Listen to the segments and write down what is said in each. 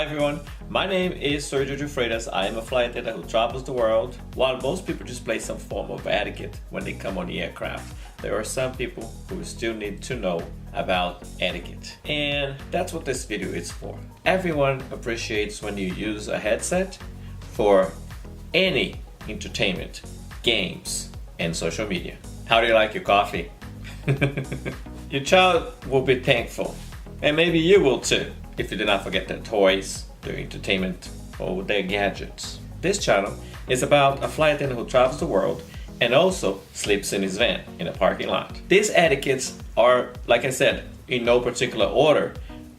everyone, my name is Sergio Freitas. I am a flight attendant who travels the world. While most people display some form of etiquette when they come on the aircraft, there are some people who still need to know about etiquette. And that's what this video is for. Everyone appreciates when you use a headset for any entertainment, games, and social media. How do you like your coffee? Your child will be thankful, and maybe you will too, if you do not forget their toys, their entertainment, or their gadgets. This channel is about a flight attendant who travels the world and also sleeps in his van in a parking lot. These etiquettes are, like I said, in no particular order,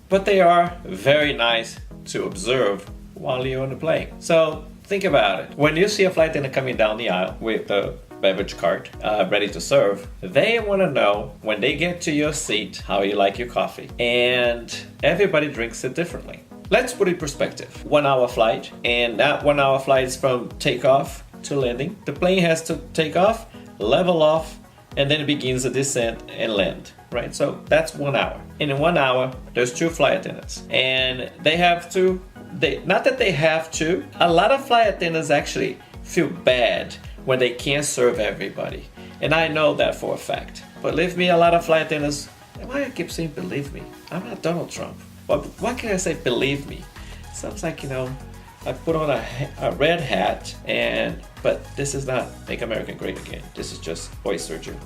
but they are very nice to observe while you're on the plane. So think about it. When you see a flight attendant coming down the aisle with a beverage cart ready to serve, they want to know when they get to your seat how you like your coffee, and everybody drinks it differently. Let's put it in perspective. 1 hour flight, and that 1 hour flight is from takeoff to landing. The plane has to take off, level off, and then it begins a descent and land, right? So that's 1 hour. And in 1 hour, there's 2 flight attendants, and they have to, not that they have to, a lot of flight attendants actually feel bad when they can't serve everybody. And I know that for a fact. But believe me, a lot of flight attendants, why I keep saying believe me? I'm not Donald Trump. But why can't I say believe me? Sounds like, I put on a red hat, but this is not Make America Great Again. This is just voice surgery.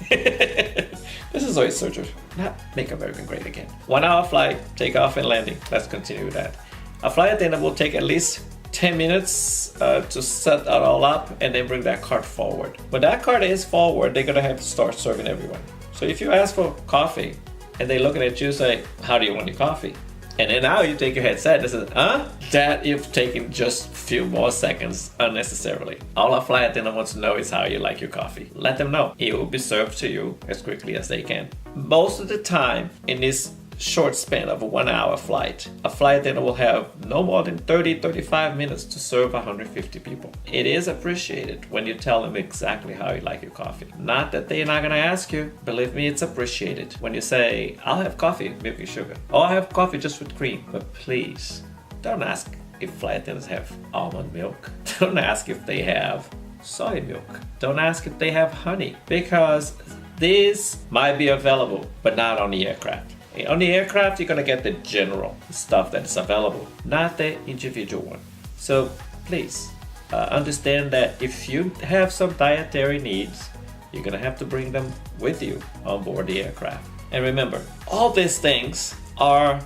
This is voice surgery, not Make America Great Again. 1 hour flight, takeoff and landing. Let's continue with that. A flight attendant will take at least 10 minutes to set that all up and then bring that cart forward. When that cart is forward, they're gonna have to start serving everyone. So if you ask for coffee and they're looking at you say, how do you want your coffee? And then now you take your headset and say, that you've taken just a few more seconds unnecessarily. All a flight attendant wants to know is how you like your coffee. Let them know. It will be served to you as quickly as they can. Most of the time in this short span of a 1 hour flight, a flight attendant will have no more than 30-35 minutes to serve 150 people. It is appreciated when you tell them exactly how you like your coffee. Not that they're not gonna ask you. Believe me, it's appreciated when you say, I'll have coffee, milk and sugar. Or I'll have coffee just with cream. But please, don't ask if flight attendants have almond milk. Don't ask if they have soy milk. Don't ask if they have honey, because these might be available, but not on the aircraft. On the aircraft, you're gonna get the general stuff that's available, not the individual one. So please understand that if you have some dietary needs, you're gonna have to bring them with you on board the aircraft. And remember, all these things are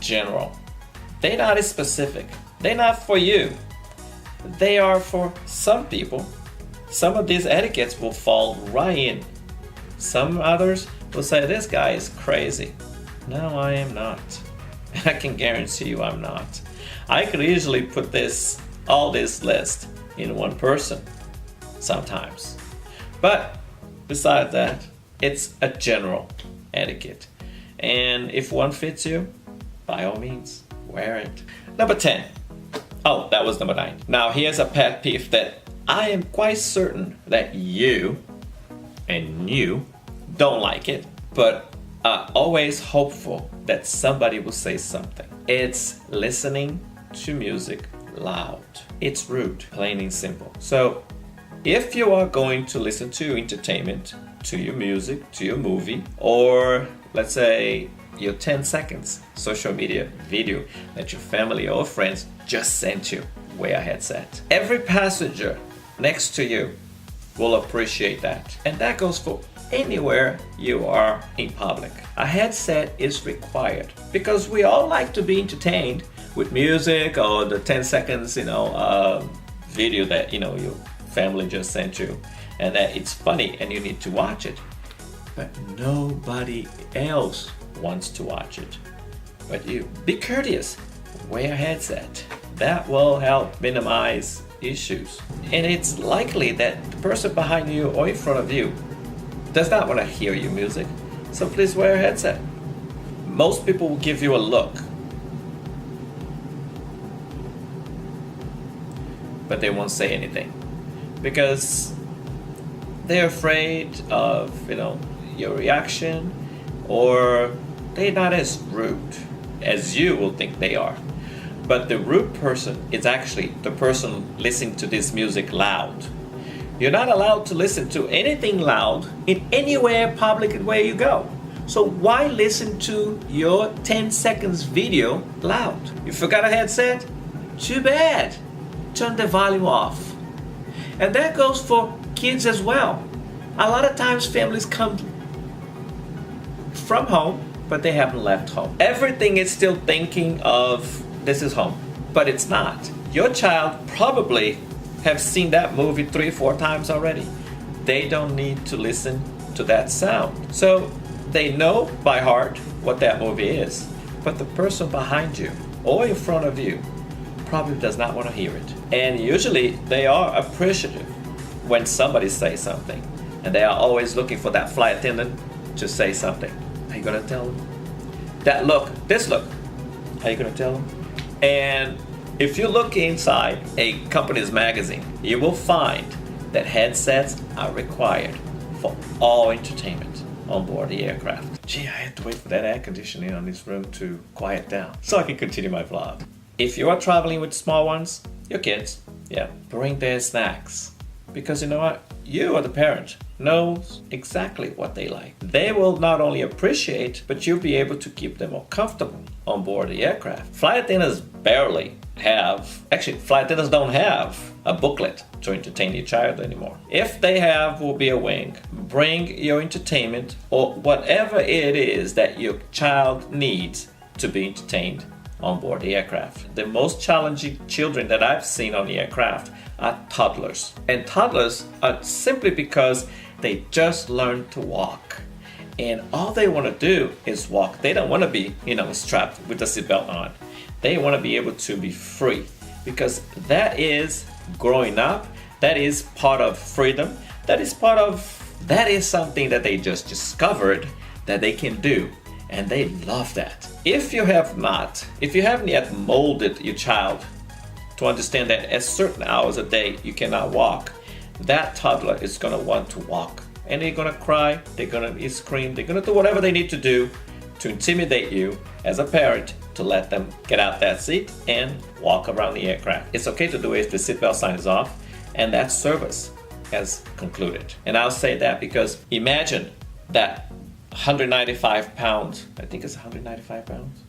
general. They're not specific. They're not for you. They are for some people. Some of these etiquettes will fall right in. Some others will say, this guy is crazy. No, I am not. I can guarantee you I'm not. I could easily put all this list in one person sometimes. But besides that, it's a general etiquette. And if one fits you, by all means, wear it. Number 10. Oh, that was number 9. Now here's a pet peeve that I am quite certain that you don't like it, but always hopeful that somebody will say something. It's listening to music loud. It's rude, plain and simple. So if you are going to listen to entertainment, to your music, to your movie, or let's say your 10 seconds social media video that your family or friends just sent you, wear a headset. Every passenger next to you will appreciate that. And that goes for anywhere you are in public. A headset is required because we all like to be entertained with music or the 10 seconds, video that, your family just sent you, and that it's funny and you need to watch it. But nobody else wants to watch it but you. Be courteous. Wear a headset. That will help minimize issues. And it's likely that the person behind you or in front of you does not want to hear your music, so please wear a headset. Most people will give you a look, but they won't say anything because they're afraid of, your reaction, or they're not as rude as you will think they are. But the rude person is actually the person listening to this music loud. You're not allowed to listen to anything loud in anywhere public where you go. So why listen to your 10 seconds video loud? You forgot a headset? Too bad. Turn the volume off. And that goes for kids as well. A lot of times families come from home, but they haven't left home. Everything is still thinking of this is home, but it's not. Your child probably have seen that movie 3 or 4 times already. They don't need to listen to that sound. So they know by heart what that movie is, but the person behind you or in front of you probably does not want to hear it. And usually they are appreciative when somebody says something, and they are always looking for that flight attendant to say something. Are you gonna tell them? That look, this look, are you gonna tell them? And if you look inside a company's magazine, you will find that headsets are required for all entertainment on board the aircraft. Gee, I had to wait for that air conditioning on this room to quiet down so I can continue my vlog. If you are traveling with small ones, your kids, yeah, bring their snacks. Because you know what? You, or the parent, knows exactly what they like. They will not only appreciate, but you'll be able to keep them more comfortable on board the aircraft. Flight attendants flight attendants don't have a booklet to entertain your child anymore. If they have, will be a wing. Bring your entertainment or whatever it is that your child needs to be entertained on board the aircraft. The most challenging children that I've seen on the aircraft are toddlers. And toddlers are simply because they just learned to walk. And all they want to do is walk. They don't want to be, strapped with the seatbelt on. They want to be able to be free, because that is growing up. That is part of freedom. That is something that they just discovered that they can do. And they love that. If you haven't yet molded your child to understand that at certain hours a day you cannot walk, that toddler is going to want to walk. And they're going to cry, they're going to scream, they're going to do whatever they need to do to intimidate you as a parent to let them get out that seat and walk around the aircraft. It's okay to do it if the seatbelt sign is off and that service has concluded. And I'll say that because imagine that 195 pounds, I think it's 195 pounds?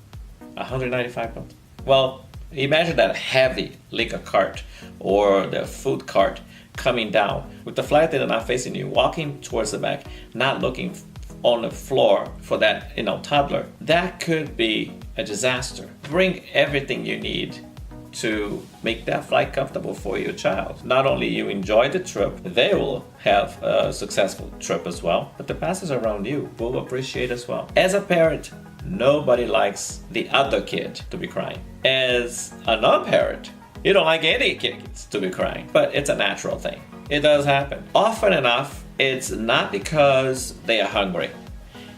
195 pounds. Well, imagine that heavy liquor cart or the food cart coming down with the flight attendant not facing you, walking towards the back, not looking on the floor for that, toddler. That could be a disaster. Bring everything you need to make that flight comfortable for your child. Not only you enjoy the trip, they will have a successful trip as well, but the passengers around you will appreciate as well. As a parent, nobody likes the other kid to be crying. As a non-parent, you don't like any kids to be crying, but it's a natural thing. It does happen. Often enough, it's not because they are hungry.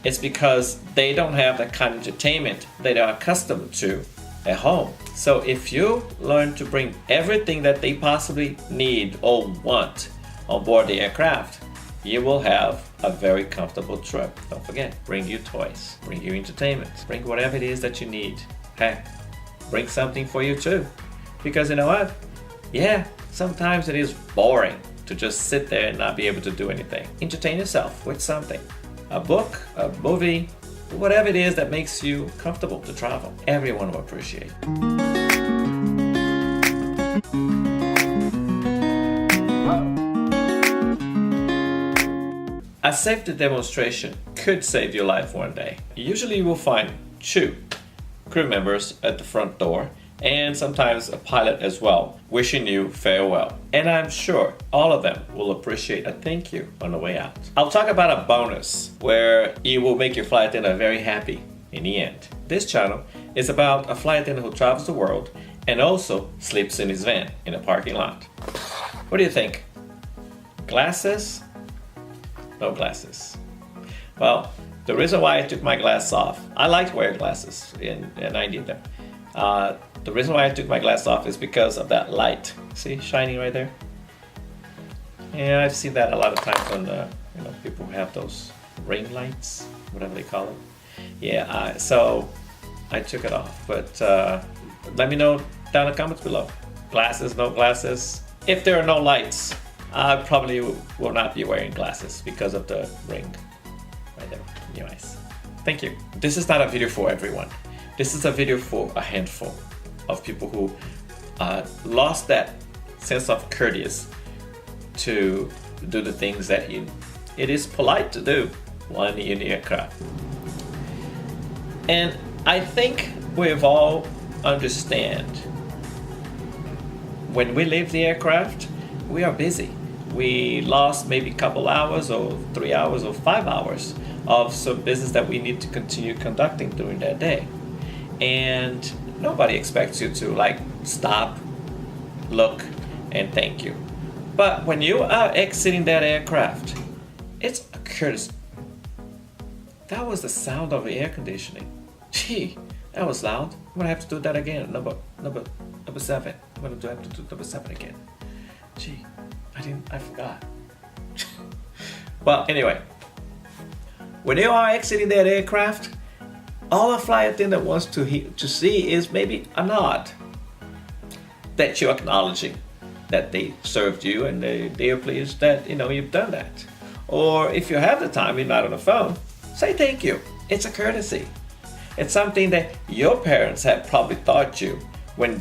It's because they don't have the kind of entertainment they are accustomed to at home. So if you learn to bring everything that they possibly need or want on board the aircraft, you will have a very comfortable trip. Don't forget, bring your toys, bring your entertainment, bring whatever it is that you need. Heck, bring something for you too. Because you know what? Yeah, sometimes it is boring to just sit there and not be able to do anything. Entertain yourself with something. A book, a movie, whatever it is that makes you comfortable to travel. Everyone will appreciate. A safety demonstration could save your life one day. Usually you will find 2 crew members at the front door and sometimes a pilot as well, wishing you farewell. And I'm sure all of them will appreciate a thank you on the way out. I'll talk about a bonus where you will make your flight attendant very happy in the end. This channel is about a flight attendant who travels the world and also sleeps in his van in a parking lot. What do you think? Glasses? No glasses. Well, the reason why I took my glasses off, I like wearing glasses and I need them. The reason why I took my glasses off is because of that light. See, shining right there? Yeah, I've seen that a lot of times when people have those ring lights, whatever they call it. Yeah, so I took it off. But Let me know down in the comments below. Glasses, no glasses. If there are no lights, I probably will not be wearing glasses because of the ring right there in your eyes. Thank you. This is not a video for everyone. This is a video for a handful of people who lost that sense of courteous to do the things that it is polite to do when in the aircraft. And I think we've all understand when we leave the aircraft, we are busy. We lost maybe a couple hours or 3 hours or 5 hours of some business that we need to continue conducting during that day. And nobody expects you to like stop, look, and thank you. But when you are exiting that aircraft, it's a courtesy. That was the sound of the air conditioning. Gee, that was loud. I'm gonna have to do that again. Number 7. I'm gonna have to do number 7 again. Gee, I forgot. Well, anyway, when you are exiting that aircraft, all a flight attendant wants to see is maybe a nod that you're acknowledging that they served you and they are pleased that you've done that. Or if you have the time, you're not on the phone, say thank you. It's a courtesy. It's something that your parents have probably taught you when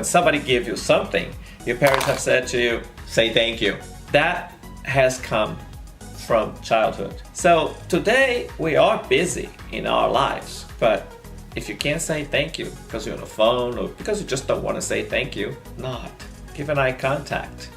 somebody gave you something. Your parents have said to you, say thank you. That has come from childhood. So today we are busy in our lives, but if you can't say thank you because you're on the phone or because you just don't want to say thank you, nod, give an eye contact.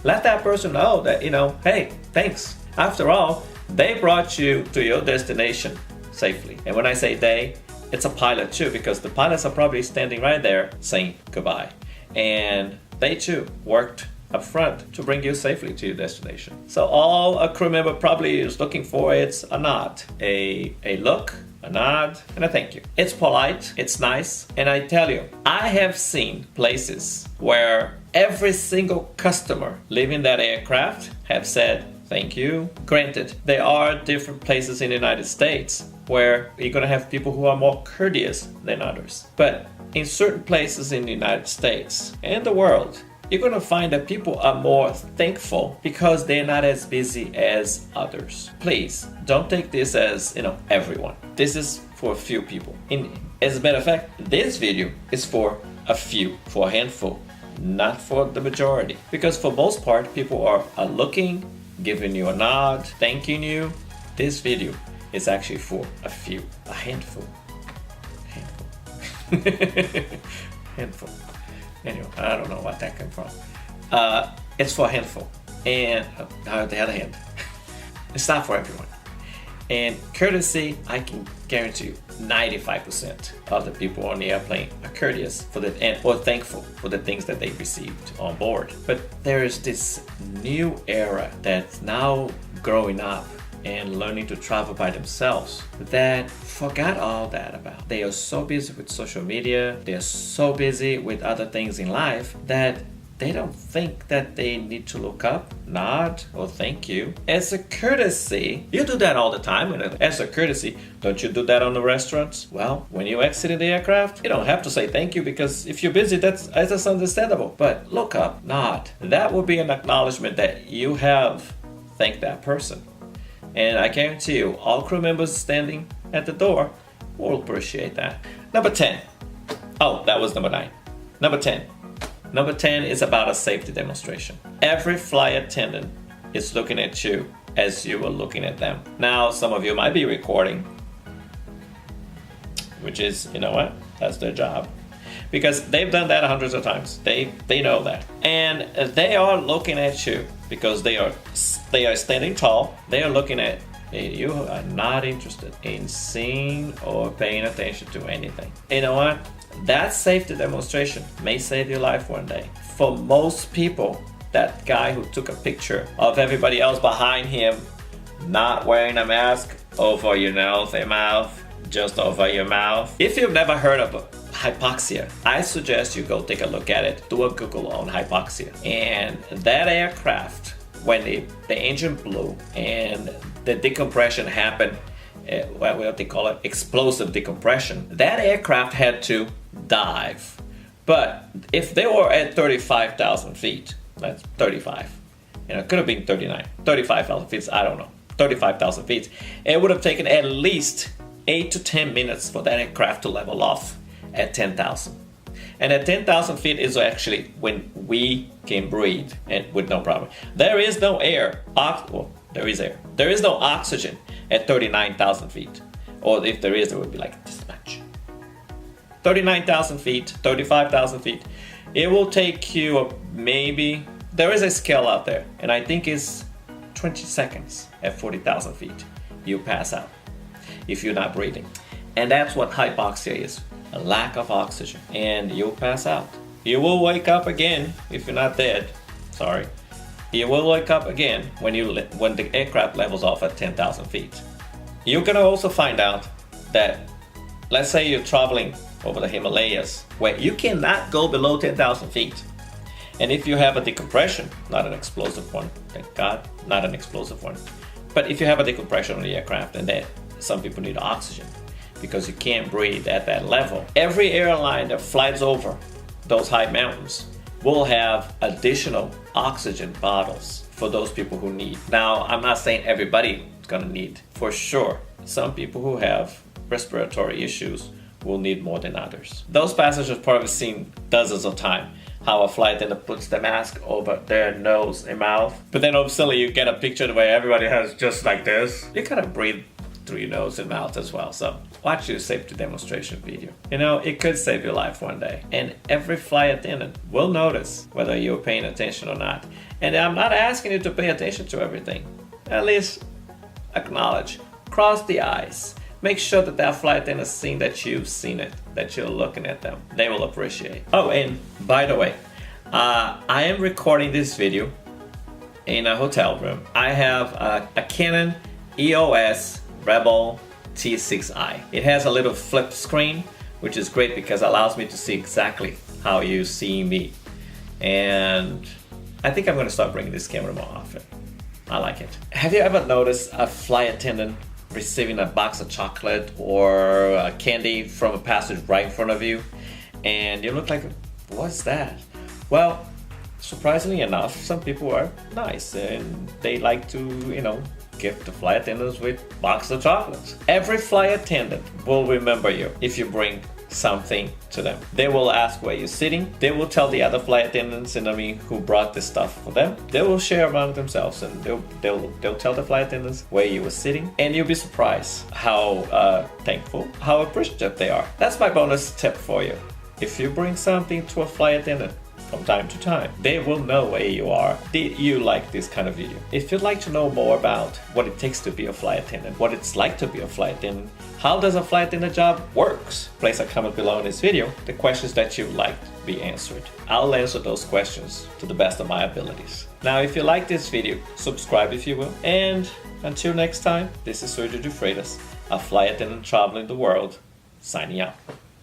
Let that person know that, hey, thanks. After all, they brought you to your destination safely. And when I say they, it's a pilot too, because the pilots are probably standing right there saying goodbye. And they too worked up front to bring you safely to your destination. So all a crew member probably is looking for is a nod, a look, a nod, and a thank you. It's polite, it's nice, and I tell you, I have seen places where every single customer leaving that aircraft have said thank you. Granted, there are different places in the United States where you're gonna have people who are more courteous than others. But in certain places in the United States and the world, you're gonna find that people are more thankful because they're not as busy as others. Please don't take this as everyone. This is for a few people. As a matter of fact, this video is for a few, for a handful, not for the majority. Because for most part, people are looking, giving you a nod, thanking you. This video is actually for a few, a handful. Handful. Anyway, I don't know what that came from. It's for a handful. And on the other hand, it's not for everyone. And courtesy, I can guarantee you, 95% of the people on the airplane are courteous or thankful for the things that they received on board. But there is this new era that's now growing up and learning to travel by themselves that forgot all that about. They are so busy with social media, they are so busy with other things in life that they don't think that they need to look up, nod, or thank you. As a courtesy, you do that all the time. As a courtesy, don't you do that on the restaurants? Well, when you exit the aircraft, you don't have to say thank you because if you're busy, that's understandable. But look up, nod. That will be an acknowledgement that you have thanked that person. And I guarantee you, all crew members standing at the door will appreciate that. Number 10. Oh, that was number 9. Number 10. Number 10 is about a safety demonstration. Every flight attendant is looking at you as you are looking at them. Now, some of you might be recording, which is, you know what? That's their job. Because they've done that hundreds of times. They know that. And they are looking at you because they are standing tall. They are looking at you are not interested in seeing or paying attention to anything. You know what? That safety demonstration may save your life one day. For most people, that guy who took a picture of everybody else behind him not wearing a mask over your nose and mouth, just over your mouth. If you've never heard of hypoxia, I suggest you go take a look at it. Do a Google on hypoxia. And that aircraft, when the engine blew and the decompression happened, what they call it, explosive decompression, that aircraft had to dive. But if they were at 35,000 feet, that's 35, it could have been 39, 35,000 feet, I don't know, 35,000 feet, it would have taken at least 8 to 10 minutes for that aircraft to level off at 10,000. And at 10,000 feet is actually when we can breathe and with no problem. There is no air, well, there is air. There is no oxygen at 39,000 feet. Or if there is, it would be like this much. 39,000 feet, 35,000 feet. It will take you maybe, there is a scale out there, and I think it's 20 seconds at 40,000 feet. You pass out if you're not breathing. And that's what hypoxia is, a lack of oxygen, and you'll pass out. You will wake up again if you're not dead, sorry. You will wake up again when the aircraft levels off at 10,000 feet. You're gonna also find out that, let's say you're traveling over the Himalayas, where you cannot go below 10,000 feet. And if you have a decompression, not an explosive one, thank God, not an explosive one. But if you have a decompression on the aircraft, and then some people need oxygen because you can't breathe at that level. Every airline that flies over those high mountains will have additional oxygen bottles for those people who need. Now, I'm not saying everybody's gonna need, for sure. Some people who have respiratory issues will need more than others. Those passengers probably seen dozens of times how a flight attendant puts the mask over their nose and mouth. But then obviously you get a picture where everybody has just like this. You kind of breathe through your nose and mouth as well. So watch your safety demonstration video. It could save your life one day. And every flight attendant will notice whether you're paying attention or not. And I'm not asking you to pay attention to everything. At least acknowledge, cross the eyes. Make sure that that flight attendant is seeing that you've seen it, that you're looking at them. They will appreciate. Oh, and by the way, I am recording this video in a hotel room. I have a Canon EOS Rebel T6i. It has a little flip screen, which is great because it allows me to see exactly how you see me. And I think I'm going to start bringing this camera more often. I like it. Have you ever noticed a flight attendant receiving a box of chocolate or a candy from a passenger right in front of you, and you look like, what's that? Well, surprisingly enough, some people are nice and they like to, gift the flight attendants with box of chocolates. Every flight attendant will remember you if you bring something to them. They will ask where you're sitting. They will tell the other flight attendants who brought this stuff for them. They will share among themselves, and they'll tell the flight attendants where you were sitting, and you'll be surprised how thankful, how appreciative they are. That's my bonus tip for you. If you bring something to a flight attendant from time to time, they will know where you are. Did you like this kind of video? If you'd like to know more about what it takes to be a flight attendant, what it's like to be a flight attendant, how does a flight attendant job works, place a comment below in this video, the questions that you'd like to be answered. I'll answer those questions to the best of my abilities. Now, if you like this video, subscribe if you will. And until next time, this is Sergio de Freitas, a flight attendant traveling the world, signing out.